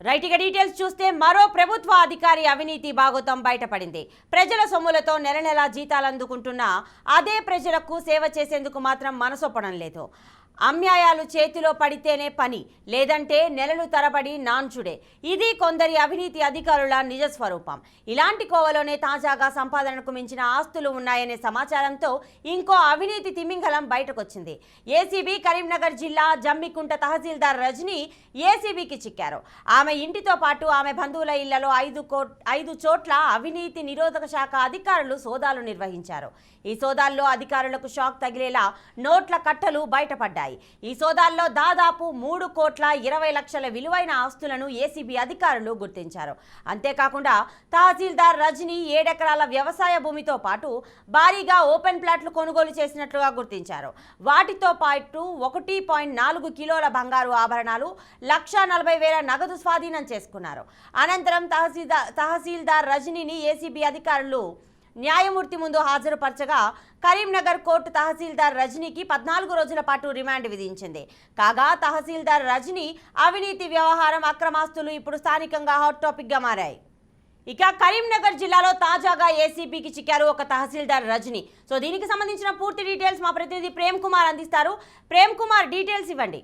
Right ఇక details చూస్తే మరో ప్రభుత్వ అధికారి అవినీతి భాగోతం బయటపడింది. ప్రజల సొమ్ములతో నెల నెలా జీతాలు అందుకుంటున్న అదే ప్రజలకు సేవ చేసేందుకు మాత్రం మనసొప్పడం లేదు. అన్యాయాలు చేతిలో పడితేనే పని, లేదంటే నెలలు తరబడి నాంచుడే. ఇది కొందరి అవినీతి అధికారుల నిజస్వరూపం. ఇలాంటి కోవలోనే తాజాగా సంపాదనకు మించిన ఆస్తులు ఉన్నాయనే సమాచారంతో ఇంకో అవినీతి తిమింగలం బయటకొచ్చింది. ఏసీబీ కరీంనగర్ జిల్లా జమ్మికుంట తహసీల్దార్ రజని ఏసీబీకి చిక్కారు. ఆమె ఇంటితో పాటు ఆమె బంధువుల ఇళ్లలో 5 చోట్ల అవినీతి నిరోధక శాఖ అధికారులు సోదాలు నిర్వహించారు. ఈ సోదాల్లో అధికారులకు షాక్ తగిలేలా నోట్ల కట్టలు బయటపడ్డాయి. ఈ సోదాల్లో దాదాపు 3,20,00,000 విలువైన ఆస్తులను ఏసీబీ అధికారులు గుర్తించారు. అంతేకాకుండా తహసీల్దార్ రజని 7 ఎకరాల వ్యవసాయ భూమితో పాటు భారీగా ఓపెన్ ప్లాట్లు కొనుగోలు చేసినట్లుగా గుర్తించారు. వాటితో పాటు 1.4 కిలోల బంగారు ఆభరణాలు, 1,40,000 నగదు స్వాధీనం చేసుకున్నారు. అనంతరం తహసీల్దార్ రజనీని ఏసీబీ అధికారులు న్యాయమూర్తి ముందు హాజరుపరచగా కరీంనగర్ కోర్టు తహసీల్దార్ రజనీకి 14 రోజుల పాటు రిమాండ్ విధించింది. కాగా తహసీల్దార్ రజనీ అవినీతి వ్యవహారం, అక్రమాస్తులు ఇప్పుడు స్థానికంగా హాట్ టాపిక్ గా మారాయి. ఇక కరీంనగర్ జిల్లాలో తాజాగా ఏసీబీకి చిక్కారు ఒక తహసీల్దార్ రజనీ. సో దీనికి సంబంధించిన పూర్తి డీటెయిల్స్ మా ప్రతినిధి ప్రేమ్ కుమార్ అందిస్తారు. ప్రేమ్ కుమార్, డీటెయిల్స్ ఇవ్వండి.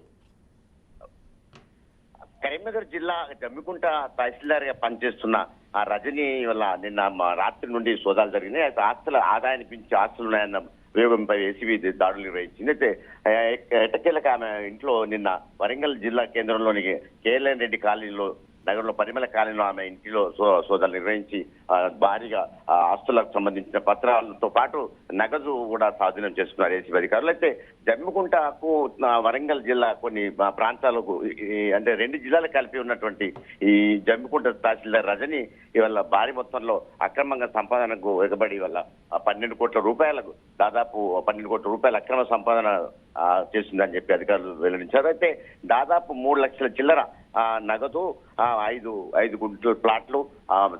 కరీంనగర్ జిల్లా జమ్మికుంట తహసీల్దార్ గా పనిచేస్తున్న ఆ రజనీ వల్ల నిన్న రాత్రి నుండి సోదాలు జరిగినాయి. అయితే ఆస్తుల ఆదాయానికి మించి ఆస్తులు ఉన్నాయన్న ప్రయోగంపై ఏసీబీ దాడులు నిర్వహించింది. అయితే ఎటకేలకు ఆమె ఇంట్లో నిన్న వరంగల్ జిల్లా కేంద్రంలోని కేఎల్ఎన్ రెడ్డి కాలనీలో, నగరంలో పరిమళ కాలనీలో ఆమె ఇంటిలో సోదాలు నిర్వహించి భారీగా ఆస్తులకు సంబంధించిన పత్రాలతో పాటు నగదు కూడా స్వాధీనం చేసుకున్నారు ఏసీబీ అధికారులు. అయితే జమ్మికుంటకు వరంగల్ జిల్లా కొన్ని ప్రాంతాలకు, అంటే 2 జిల్లాలు కలిపి ఉన్నటువంటి ఈ జమ్మికుంట తహసీల్దార్ రజని ఇవాళ భారీ మొత్తంలో అక్రమంగా సంపాదనకు ఎగబడి వల్ల 12 కోట్ల రూపాయలకు, దాదాపు 12 కోట్ల రూపాయల అక్రమ సంపాదన చేసిందని చెప్పి అధికారులు వెల్లడించారు. అయితే దాదాపు 3 లక్షల చిల్లర నగదు, 5 గుంటల ప్లాట్లు,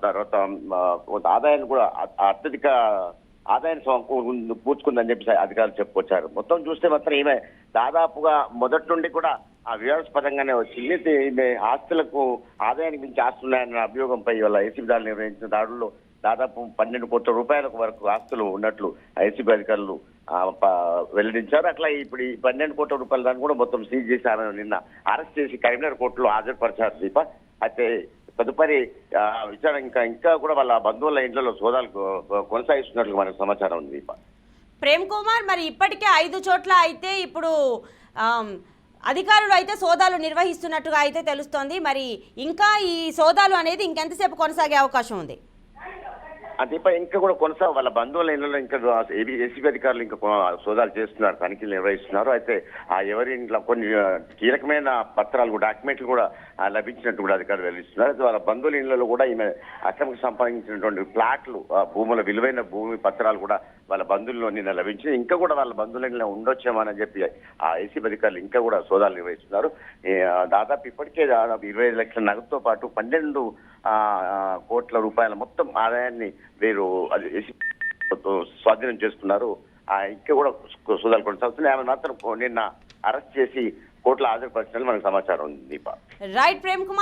తర్వాత ఆదాయాన్ని కూడా అత్యధిక ఆదాయాన్ని పూచుకుందని చెప్పి అధికారులు చెప్పుకొచ్చారు. మొత్తం చూస్తే మాత్రం ఈమె దాదాపుగా మొదటి నుండి కూడా ఆ వివాదాస్పదంగానే వచ్చింది. ఈమె ఆస్తులకు ఆదాయానికి మించి ఆస్తున్నాయన్న అభియోగంపై ఇవాళ ఏసీబీ దాడులు నిర్వహించిన దాడుల్లో దాదాపు 12 కోట్ల రూపాయల వరకు ఆస్తులు ఉన్నట్లు ఏసీబీ అధికారులు వెల్లడించారు. అట్లా ఇప్పుడు ఈ 12 కోట్ల రూపాయల దాన్ని కూడా మొత్తం సీజ్ చేసి ఆమె నిన్న అరెస్ట్ చేసి కరీంనగర్ కోర్టులో హాజరుపరిచారు దీప. అయితే తదుపరి విచారణ ఇంకా కూడా వాళ్ళ బంధువుల ఇంట్లో సోదాలు కొనసాగిస్తున్నట్లు మనకు సమాచారం ఉంది దీప. ప్రేమ్ కుమార్, మరి ఇప్పటికే 5 చోట్ల అయితే ఇప్పుడు అధికారులు అయితే సోదాలు నిర్వహిస్తున్నట్టుగా అయితే తెలుస్తోంది. మరి ఇంకా ఈ సోదాలు అనేది ఇంకెంతసేపు కొనసాగే అవకాశం ఉంది? దీప ఇంకా కూడా వాళ్ళ బంధువుల ఇళ్లలో ఇంకా ఏసీబీ అధికారులు ఇంకా సోదాలు చేస్తున్నారు, తనిఖీలు నిర్వహిస్తున్నారు. అయితే ఎవరి ఇంట్లో కొన్ని కీలకమైన పత్రాలు, డాక్యుమెంట్లు కూడా లభించినట్టు కూడా అధికారులు వెల్లడిస్తున్నారు. అయితే వాళ్ళ బంధువుల ఇళ్లలో కూడా ఈమె అక్రమంగా సంపాదించినటువంటి ప్లాట్లు, భూముల విలువైన భూమి పత్రాలు కూడా వాళ్ళ బంధువుల్లో నిన్న లభించింది. ఇంకా కూడా వాళ్ళ బంధువుల ఇంట్లో ఉండొచ్చేమని చెప్పి ఆ ఏసీబీ అధికారులు ఇంకా కూడా సోదాలు నిర్వహిస్తున్నారు. దాదాపు ఇప్పటికే దాదాపు 25 లక్షల నగదుతో పాటు 12 కోట్ల రూపాయల మొత్తం ఆదాయాన్ని వీరు స్వాధీనం చేసుకున్నారు. ఇంకా కూడా సోదాలు కొనసాగుతున్నాయి. ఆమె మాత్రం నిన్న అరెస్ట్ చేసి కోర్టులో హాజరుపరిచినట్లు మనకు సమాచారం ఉంది దీప. రైట్ ప్రేమ్ కుమార్.